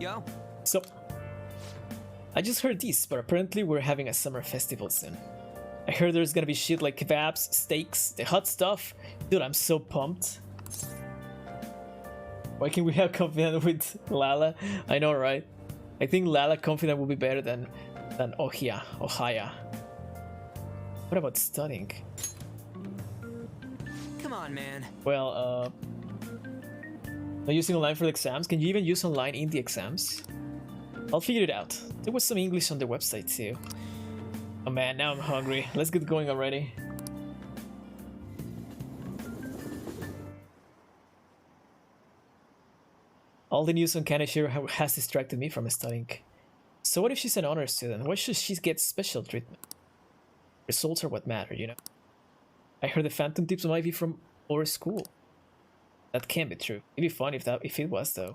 Yo. So, I just heard this, but apparently we're having a summer festival soon. I heard there's gonna be shit like kebabs, steaks, the hot stuff. Dude, I'm so pumped. Why can't we have confident with Lala? I know, right? I think Lala confident will be better than Ohaya. What about studying? Come on, man. Well, not using online for the exams? Can you even use online in the exams? I'll figure it out. There was some English on the website too. Oh man, now I'm hungry. Let's get going already. All the news on Kaneshiro has distracted me from studying. So what if she's an honor student? Why should she get special treatment? Results are what matter, you know? I heard the phantom tips might be from our school. That can't be true. It'd be fun if it was though.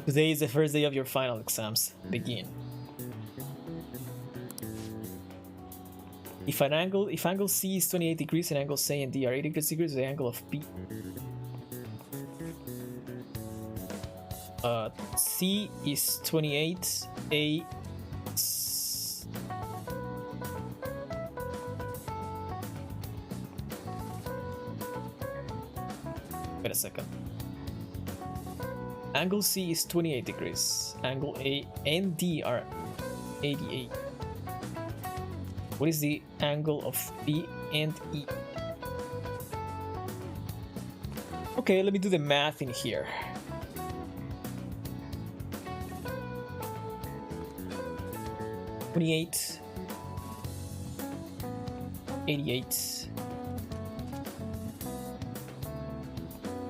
Today is the first day of your final exams. Begin. If angle C is 28 degrees and angle C and D are 80 degrees, the angle of B. C is 28, A. Wait a second. Angle C is 28 degrees. Angle A and D are 88. What is the angle of B and E? Okay, let me do the math in here. $28, 88,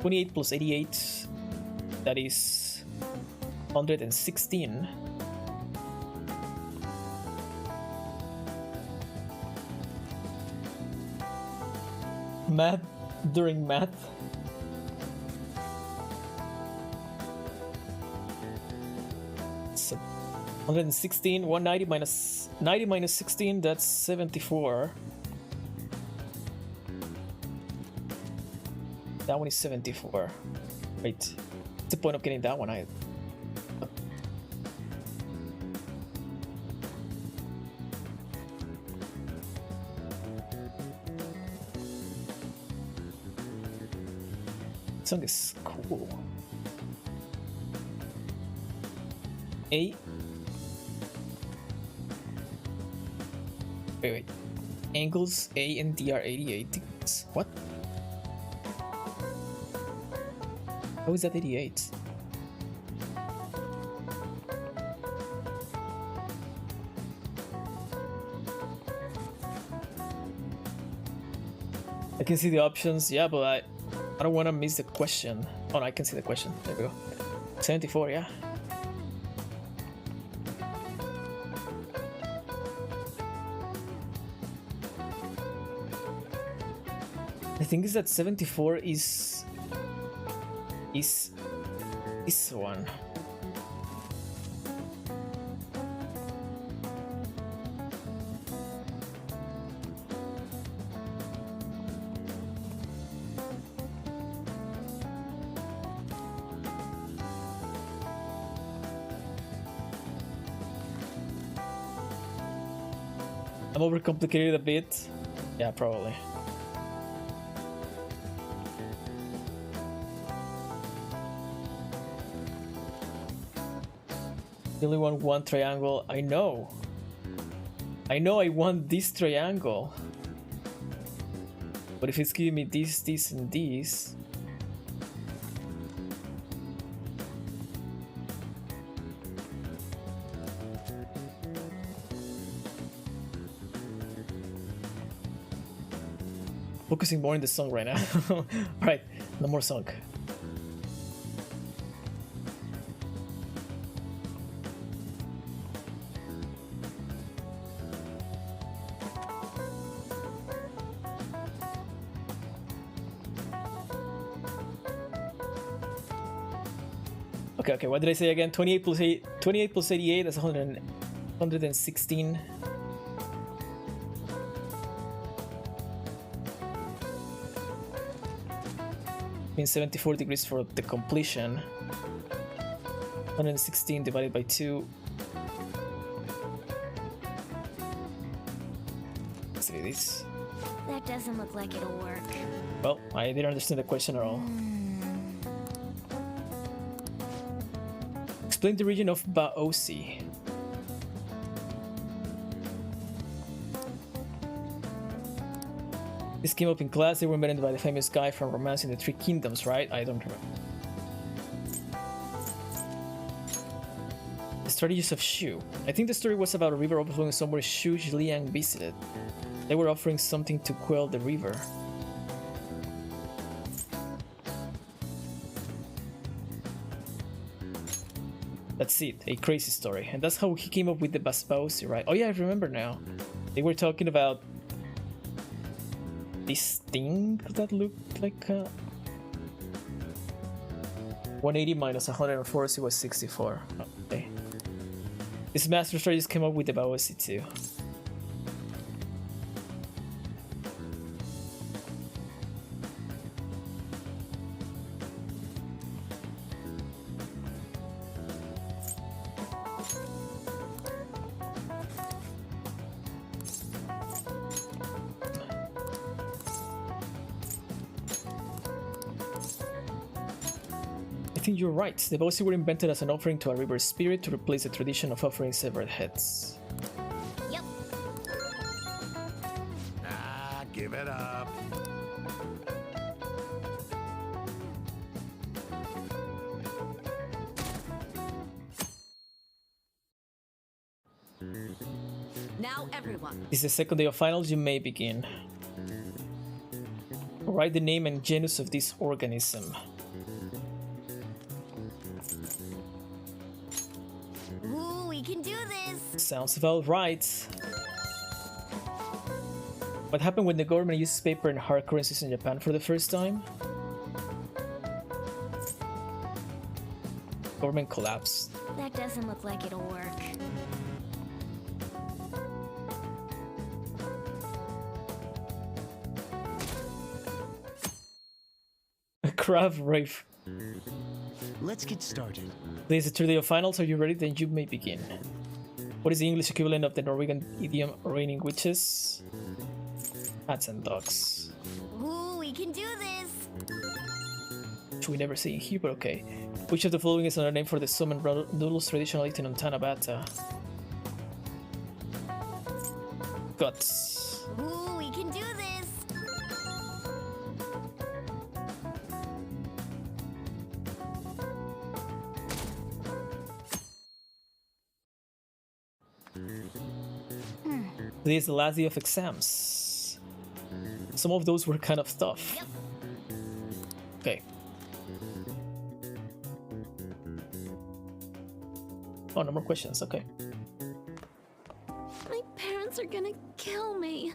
28 plus 88, that is 116. Math during math. So 116, 190 minus 90 minus 16, that's 74. That one is 74. Wait, what's the point of getting that one? This song is cool. A. Wait. Angles A and D are 88 degrees. What? How is that 88? I can see the options, yeah, but I don't want to miss the question. Oh no, I can see the question. There we go. 74, yeah. I think is that 74 is this one. I'm overcomplicated a bit. Yeah, probably. You only want one triangle. I know I want this triangle. But if it's giving me this, this, and this. Focusing more on the song right now. Alright, no more song. Okay, what did I say again? 28 plus 88, that's 116. Means 74 degrees for the completion. 116 divided by 2. Let's see this. That doesn't look like it'll work. Well, I didn't understand the question at all. Explain the region of Baosi. This came up in class. They were invented by the famous guy from Romance in the Three Kingdoms, right? I don't remember. The strategies of Shu. I think the story was about a river overflowing somewhere Shu Liang visited. They were offering something to quell the river. That's it, a crazy story. And that's how he came up with the Baosi, right? Oh yeah, I remember now. They were talking about this thing that looked like 180 minus 104 was 64. Okay. This master strategist came up with the Baosi too. I think you're right. The Baosi were invented as an offering to a river spirit to replace the tradition of offering severed heads. Yep. Ah, give it up. Now everyone. This is the second day of finals. You may begin. Write the name and genus of this organism. Ooh, we can do this. Sounds about right. What happened when the government uses paper and hard currencies in Japan for the first time? Government collapsed. That doesn't look like it'll work. A crab rave. Let's get started. Today is the third day of finals. Are you ready? Then you may begin. What is the English equivalent of the Norwegian idiom raining witches? Cats and dogs. Ooh, we can do this. Which we never see in here, but okay. Which of the following is another name for the summon noodles traditionally eaten on Tanabata? Guts. Ooh, we can do this. Today is the last day of exams. Some of those were kind of tough. Yep. Okay. Oh, no more questions. Okay. My parents are gonna kill me.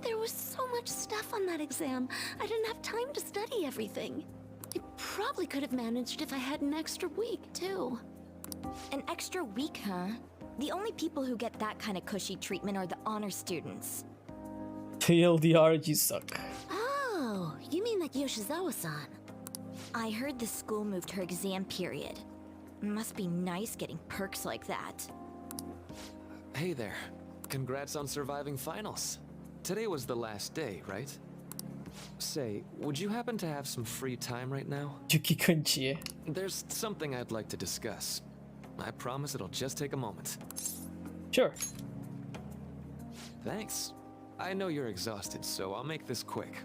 There was so much stuff on that exam. I didn't have time to study everything. I probably could have managed if I had an extra week, too. An extra week, huh? The only people who get that kind of cushy treatment are the honor students. TLDR, you suck. Oh, you mean that Yoshizawa-san? I heard the school moved her exam period. Must be nice getting perks like that. Hey there. Congrats on surviving finals. Today was the last day, right? Say, would you happen to have some free time right now? Yuki Kunchi. There's something I'd like to discuss. I promise it'll just take a moment. Sure. Thanks. I know you're exhausted, so I'll make this quick.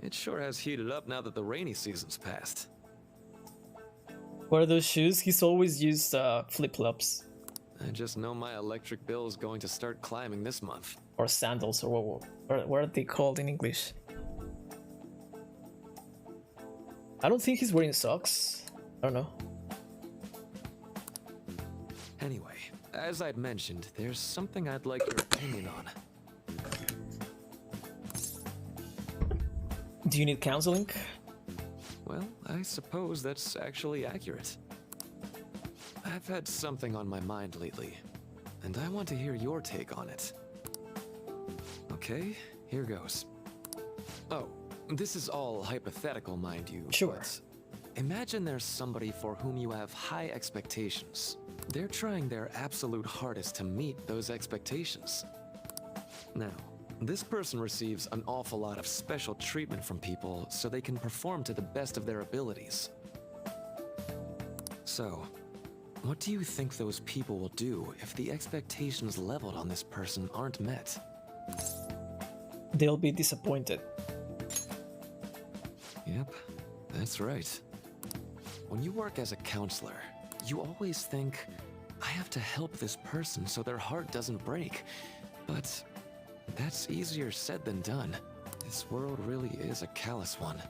It sure has heated up now that the rainy season's passed. What are those shoes? He's always used flip-flops. I just know my electric bill is going to start climbing this month. Or sandals, or what are they called in English? I don't think he's wearing socks. I don't know. Anyway, as I'd mentioned, there's something I'd like your opinion on. Do you need counseling? Well, I suppose that's actually accurate. I've had something on my mind lately, and I want to hear your take on it. Okay, here goes. Oh, this is all hypothetical, mind you. Sure. But imagine there's somebody for whom you have high expectations. They're trying their absolute hardest to meet those expectations. Now, this person receives an awful lot of special treatment from people so they can perform to the best of their abilities. So, what do you think those people will do if the expectations leveled on this person aren't met? They'll be disappointed. Yep, that's right. When you work as a counselor, you always think, I have to help this person so their heart doesn't break. But that's easier said than done. This world really is a callous one.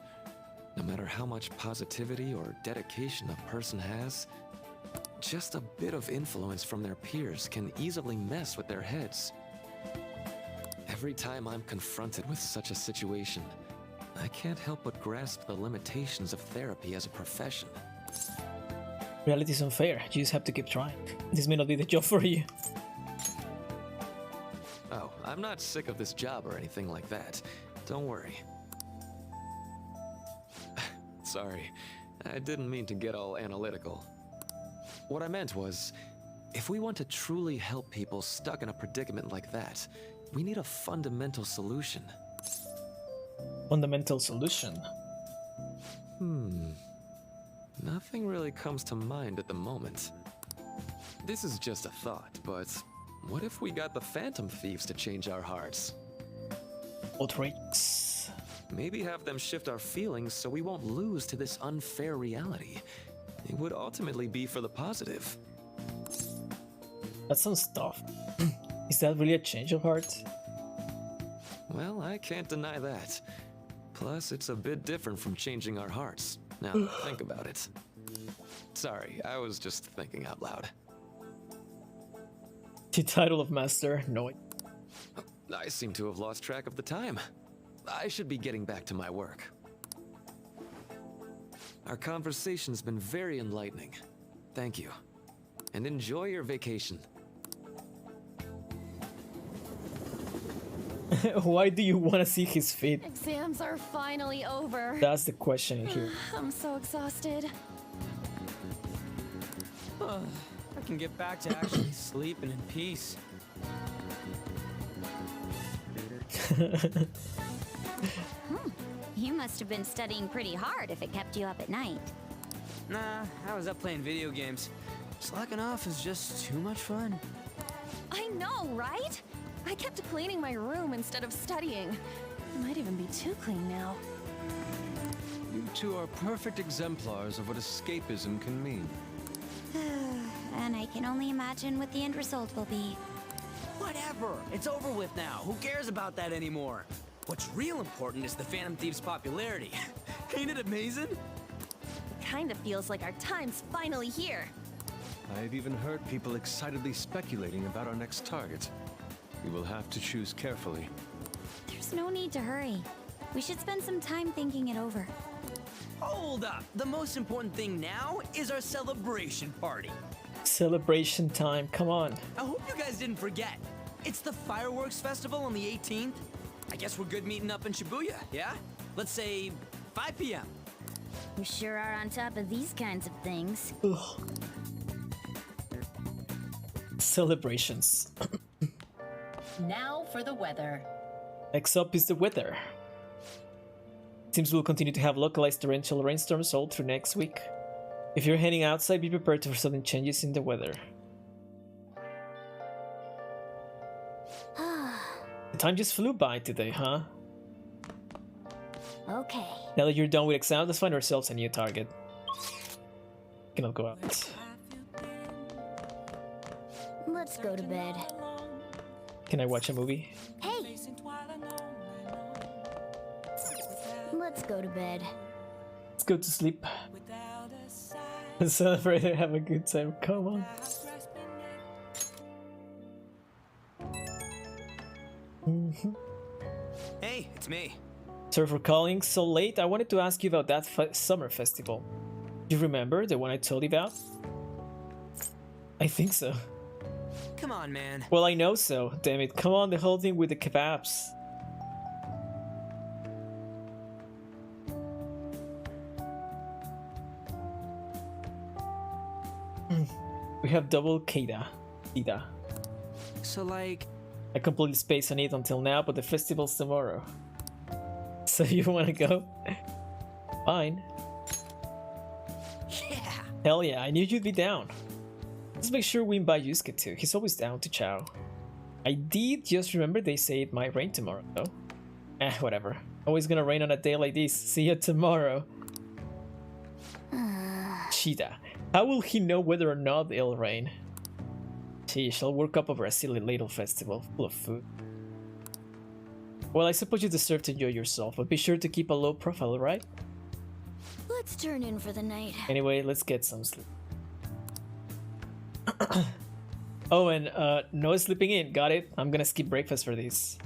No matter how much positivity or dedication a person has, just a bit of influence from their peers can easily mess with their heads. Every time I'm confronted with such a situation, I can't help but grasp the limitations of therapy as a profession. Reality is unfair. You just have to keep trying. This may not be the job for you. Oh, I'm not sick of this job or anything like that. Don't worry. Sorry, I didn't mean to get all analytical. What I meant was, if we want to truly help people stuck in a predicament like that, we need a fundamental solution. Fundamental solution. Nothing really comes to mind at the moment. This is just a thought, but what if we got the Phantom Thieves to change our hearts? Outrageous. Maybe have them shift our feelings so we won't lose to this unfair reality. It would ultimately be for the positive. That sounds tough. Is that really a change of heart? Well, I can't deny that. Plus, it's a bit different from changing our hearts. Now, think about it. Sorry, I was just thinking out loud. The title of master? No. I seem to have lost track of the time. I should be getting back to my work. Our conversation's been very enlightening. Thank you. And enjoy your vacation. Why do you want to see his feet? Exams are finally over. That's the question here. I'm so exhausted. I can get back to actually sleeping in peace. You must have been studying pretty hard if it kept you up at night. Nah, I was up playing video games. Slacking off is just too much fun. I know, right? I kept cleaning my room instead of studying. It might even be too clean now. You two are perfect exemplars of what escapism can mean. And I can only imagine what the end result will be. Whatever, it's over with now. Who cares about that anymore? What's real important is the Phantom Thieves' popularity. Ain't it amazing? Kinda feels like our time's finally here. I've even heard people excitedly speculating about our next target. We will have to choose carefully. There's no need to hurry. We should spend some time thinking it over. Hold up! The most important thing now is our celebration party. Celebration time, come on. I hope you guys didn't forget. It's the fireworks festival on the 18th. I guess we're good meeting up in Shibuya, yeah? Let's say 5 p.m. We sure are on top of these kinds of things. Ugh. Celebrations. Now for the weather. Next up is the weather. Seems we'll continue to have localized torrential rainstorms all through next week. If you're heading outside, be prepared for sudden changes in the weather. The time just flew by today, huh? Okay. Now that you're done with exams, let's find ourselves a new target. Cannot go out. Let's go to bed. Can I watch a movie? Hey! Let's go to bed. Let's go to sleep. Celebrate and have a good time. Come on. Hey, it's me. Sorry for calling so late. I wanted to ask you about that summer festival. You remember the one I told you about? I think so. Come on, man. Well, I know so. Damn it. Come on, the whole thing with the kebabs. We have double Keda. So, like, I completely spaced on it until now, but the festival's tomorrow. So you wanna go? Fine. yeah. Hell yeah, I knew you'd be down. Let's make sure we invite Yusuke too. He's always down to chow. I did just remember they say it might rain tomorrow, though. Whatever. Always gonna rain on a day like this. See you tomorrow. Cheetah. How will he know whether or not it'll rain? Sheesh, I'll work up over a silly little festival full of food. Well, I suppose you deserve to enjoy yourself, but be sure to keep a low profile, right? Let's turn in for the night. Anyway, let's get some sleep. Oh, and no sleeping in. Got it? I'm gonna skip breakfast for this.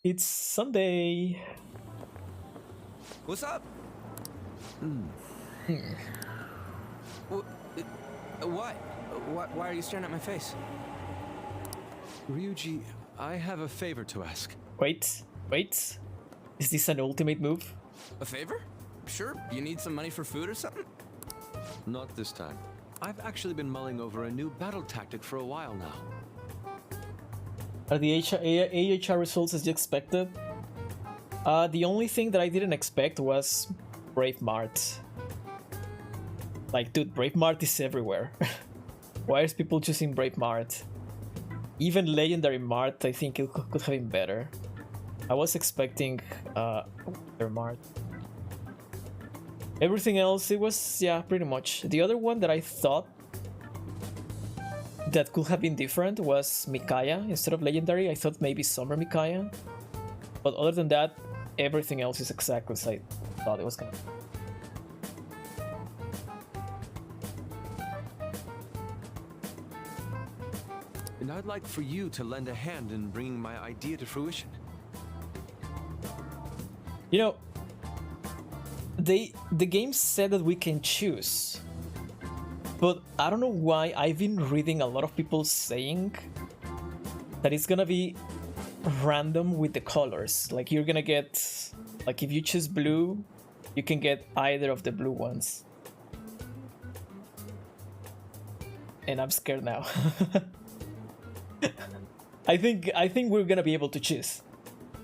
It's Sunday. What's up? What? Why are you staring at my face? Ryuji, I have a favor to ask. Wait. Is this an ultimate move? A favor? Sure. You need some money for food or something? Not this time. I've actually been mulling over a new battle tactic for a while now. Are the AHR results as you expected? The only thing that I didn't expect was Brave Mart. Like, dude, Brave Mart is everywhere. Why is people choosing Brave Mart? Even Legendary Mart, I think it could have been better. I was expecting Wonder Mart. Everything else, it was, yeah, pretty much. The other one that I thought that could have been different was Mikaya. Instead of Legendary, I thought maybe Summer Mikaya. But other than that, everything else is exactly as I thought it was gonna be. And I'd like for you to lend a hand in bringing my idea to fruition. You know, the game said that we can choose, but I don't know why I've been reading a lot of people saying that it's gonna be random with the colors. Like, you're gonna get, like, if you choose blue, you can get either of the blue ones. And I'm scared now. I think we're gonna be able to choose.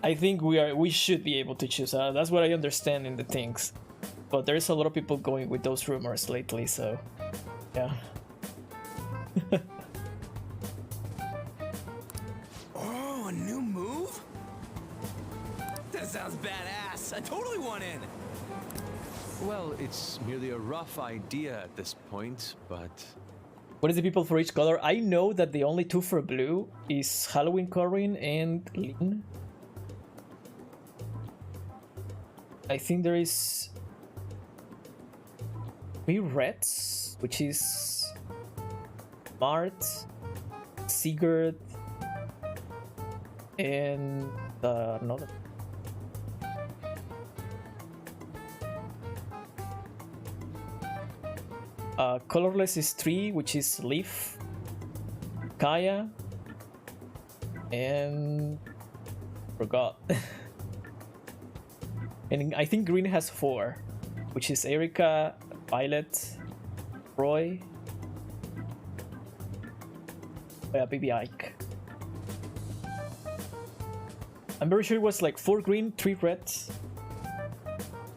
I think we should be able to choose. That's what I understand in the things. But there's a lot of people going with those rumors lately, so yeah. Oh, a new move? That sounds badass. I totally want in. Well, it's merely a rough idea at this point, but... What is the people for each color? I know that the only two for blue is Halloween Corin and Lin. I think there is 3 reds, which is Mart, Sigurd, and another. Colorless is 3, which is Leaf, Kaya, and forgot. And I think green has 4, which is Erika, Violet, Roy, Baby Ike. I'm very sure it was like 4 green, 3 red,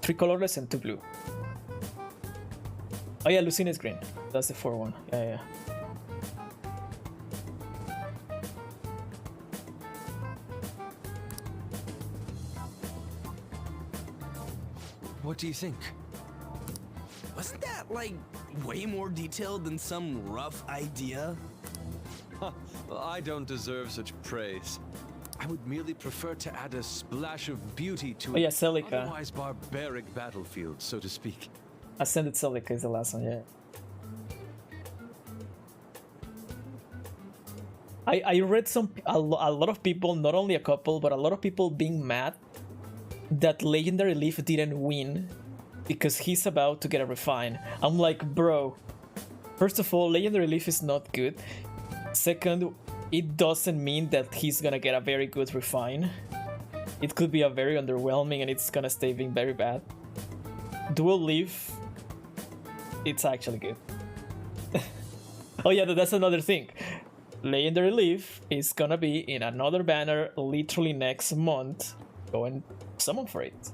3 colorless, and 2 blue. Oh yeah, Lucina is green. That's the 4 one. Yeah. What do you think? Wasn't that, like, way more detailed than some rough idea? Well, I don't deserve such praise. I would merely prefer to add a splash of beauty to Oh yeah, an Celica. otherwise barbaric battlefield, so to speak. Ascended Celica is the last one, yeah. I read a lot of people, not only a couple, but a lot of people being mad that Legendary Leaf didn't win because he's about to get a refine. I'm like, bro, first of all, Legendary Leaf is not good. Second, it doesn't mean that he's gonna get a very good refine. it could be a very underwhelming and it's gonna stay being very bad. Dual Leaf, it's actually good. Oh yeah, that's another thing. Legendary Leaf is gonna be in another banner literally next month. Go and summon for it.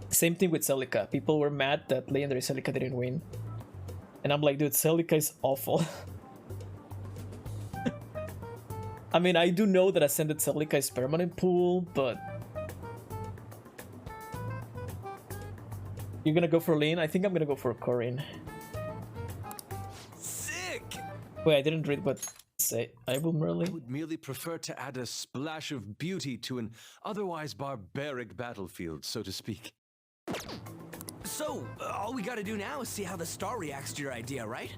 Same thing with Celica. People were mad that Legendary Celica didn't win. And I'm like, dude, Celica is awful. I mean, I do know that Ascended Celica is permanent pool, but... You're gonna go for Lin? I think I'm gonna go for Corin. Sick! Wait, I didn't read what say. I will I merely... would merely prefer to add a splash of beauty to an otherwise barbaric battlefield, so to speak. So, all we gotta do now is see how the star reacts to your idea, right?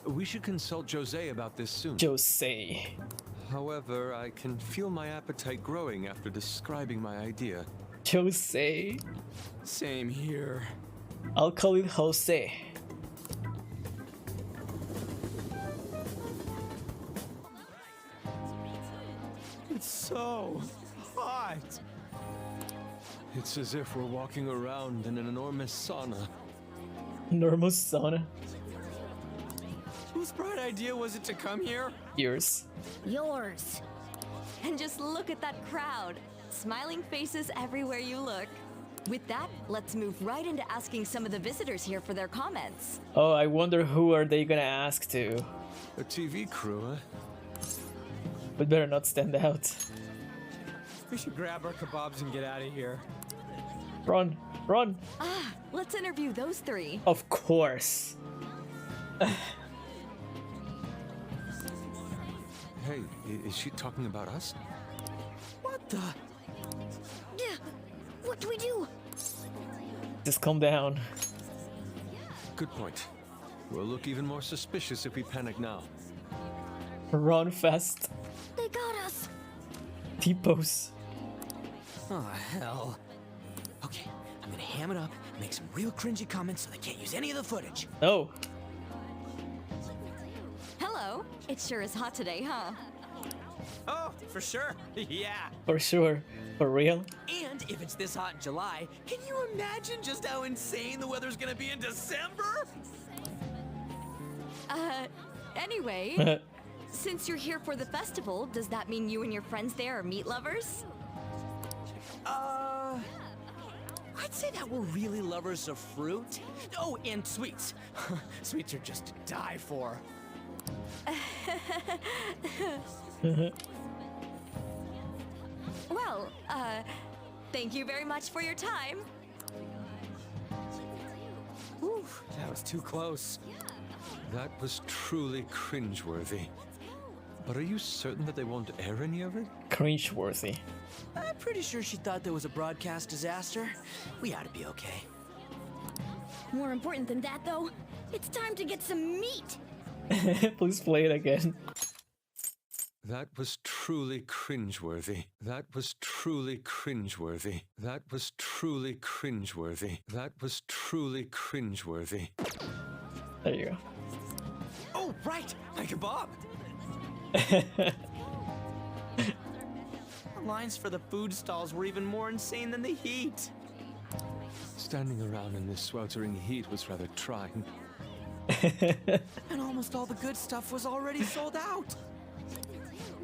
We should consult Jose about this soon. Jose. However, I can feel my appetite growing after describing my idea. Jose. Same here. I'll call it Jose. It's so hot. It's as if we're walking around in an enormous sauna. Normal sauna. Whose bright idea was it to come here? Yours. Yours. And just look at that crowd. Smiling faces everywhere you look. With that, let's move right into asking some of the visitors here for their comments. Oh, I wonder who are they gonna ask to. A TV crew, huh? But better not stand out. We should grab our kebabs and get out of here. Run, run. Ah, let's interview those three. Of course. Hey, is she talking about us? What the? Yeah, what do we do? Just calm down. Good point. We'll look even more suspicious if we panic now. Run fast. They got us. T-pose. Oh, hell. Okay, I'm gonna ham it up, make some real cringy comments so they can't use any of the footage. Oh. Hello. It sure is hot today, huh? Oh, for sure. Yeah. For sure. For real. And if it's this hot in July, can you imagine just how insane the weather's gonna be in December? Anyway, since you're here for the festival, does that mean you and your friends there are meat lovers? I'd say that we're really lovers of fruit. Oh, and sweets. Sweets are just to die for. Well, thank you very much for your time. Whew, that was too close. That was truly cringeworthy. But are you certain that they won't air any of it? Cringeworthy. I'm pretty sure she thought there was a broadcast disaster. We ought to be okay. More important than that, though, it's time to get some meat. Please play it again. That was truly cringeworthy. That was truly cringeworthy. That was truly cringeworthy. That was truly cringeworthy. There you go. Oh, right, my kebab. The lines for the food stalls were even more insane than the heat. Standing around in this sweltering heat was rather trying. And almost all the good stuff was already sold out.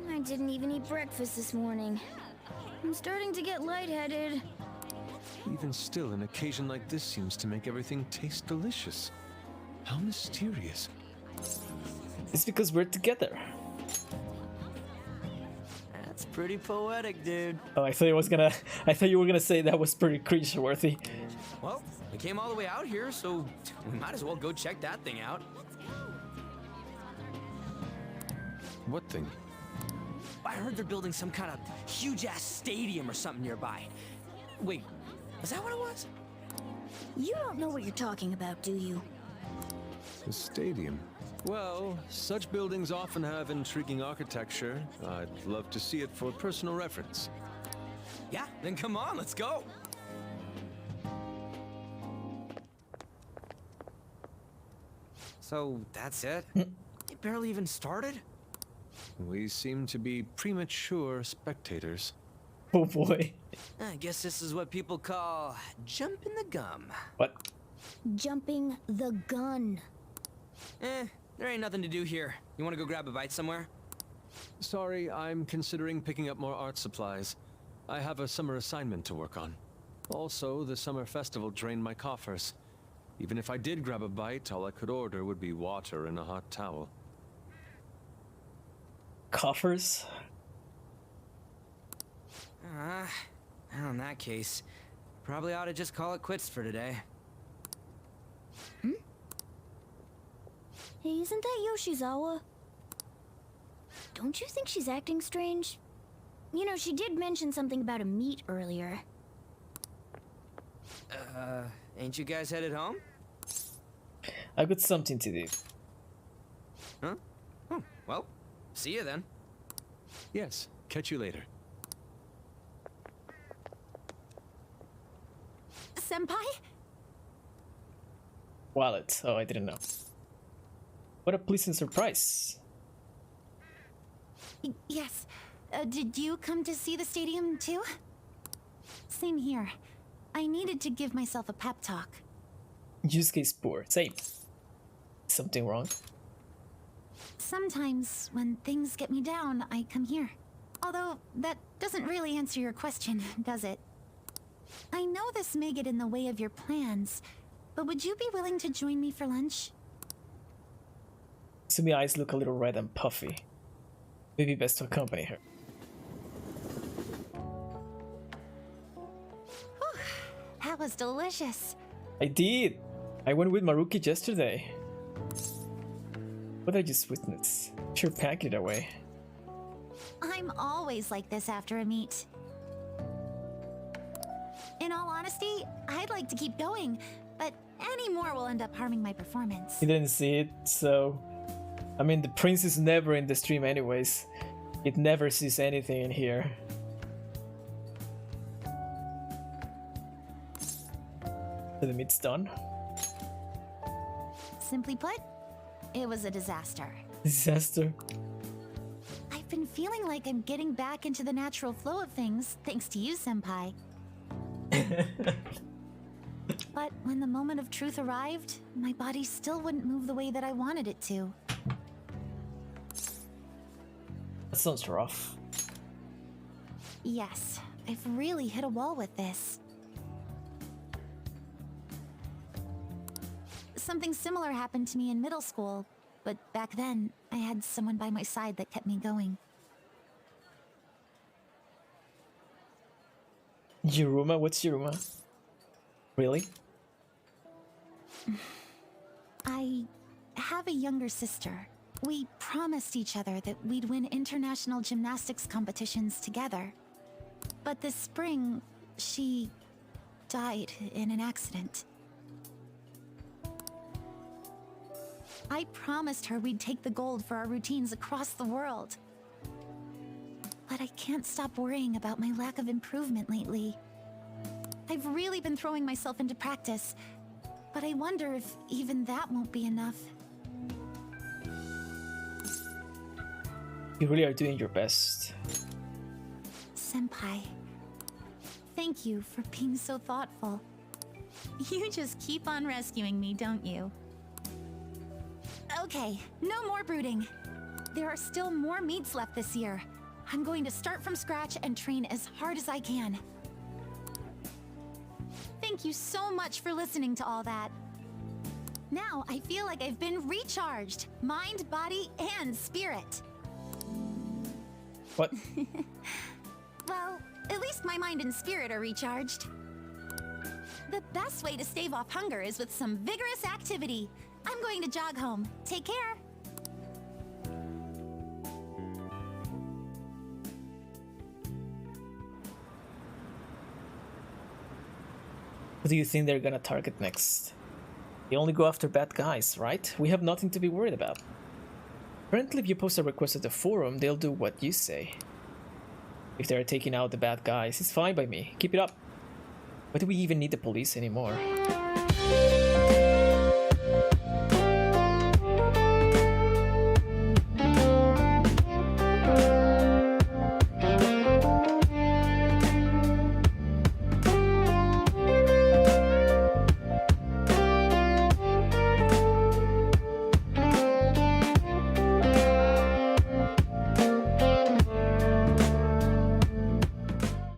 I didn't even eat breakfast this morning. I'm starting to get lightheaded. Even still, an occasion like this seems to make everything taste delicious. How mysterious. It's because we're together. That's pretty poetic, dude. Oh, I thought you were gonna say that was pretty cringeworthy. Well, we came all the way out here, so we might as well go check that thing out. What thing? I heard they're building some kind of huge-ass stadium or something nearby. Wait, is that what it was? You don't know what you're talking about, do you? The stadium. Well, such buildings often have intriguing architecture. I'd love to see it for personal reference. Yeah, then come on, let's go. So, that's it? It barely even started? We seem to be premature spectators. Oh boy. I guess this is what people call jumping the gum. What? Jumping the gun. There ain't nothing to do here. You wanna go grab a bite somewhere? Sorry, I'm considering picking up more art supplies. I have a summer assignment to work on. Also, the summer festival drained my coffers. Even if I did grab a bite, all I could order would be water and a hot towel. Coffers? Well, in that case, probably ought to just call it quits for today. Hey, isn't that Yoshizawa? Don't you think she's acting strange? You know, she did mention something about a meet earlier. Ain't you guys headed home? I got something to do. Huh? Oh, well, see you then. Yes, catch you later. Senpai? Wallet. Oh, I didn't know. What a pleasant surprise. Yes. Did you come to see the stadium too? Same here. I needed to give myself a pep talk. Yusuke Sport. Same. Something wrong? Sometimes, when things get me down, I come here. Although, that doesn't really answer your question, does it? I know this may get in the way of your plans, but would you be willing to join me for lunch? Sumi eyes look a little red and puffy. Maybe best to accompany her. Whew, that was delicious. I did! I went with Maruki yesterday. What I just witnessed? Sure packed it away. I'm always like this after a meet. In all honesty, I'd like to keep going, but any more will end up harming my performance. He didn't see it, so... I mean, the prince is never in the stream anyways. It never sees anything in here. So the meet's done. Simply put, it was a disaster. Disaster. I've been feeling like I'm getting back into the natural flow of things, thanks to you, Senpai. But when the moment of truth arrived, my body still wouldn't move the way that I wanted it to. That sounds rough. Yes, I've really hit a wall with this. Something similar happened to me in middle school, but back then, I had someone by my side that kept me going. Yuruma? What's Yuruma? Really? I have a younger sister. We promised each other that we'd win international gymnastics competitions together. But this spring, she died in an accident. I promised her we'd take the gold for our routines across the world. But I can't stop worrying about my lack of improvement lately. I've really been throwing myself into practice, but I wonder if even that won't be enough. You really are doing your best. Senpai, thank you for being so thoughtful. You just keep on rescuing me, don't you? Okay, no more brooding. There are still more meets left this year. I'm going to start from scratch and train as hard as I can. Thank you so much for listening to all that. Now I feel like I've been recharged, mind, body, and spirit. What? Well, at least my mind and spirit are recharged. The best way to stave off hunger is with some vigorous activity. I'm going to jog home. Take care. Who do you think they're gonna target next? They only go after bad guys, right? We have nothing to be worried about. Apparently if you post a request at the forum, they'll do what you say. If they're taking out the bad guys, it's fine by me. Keep it up. Why do we even need the police anymore?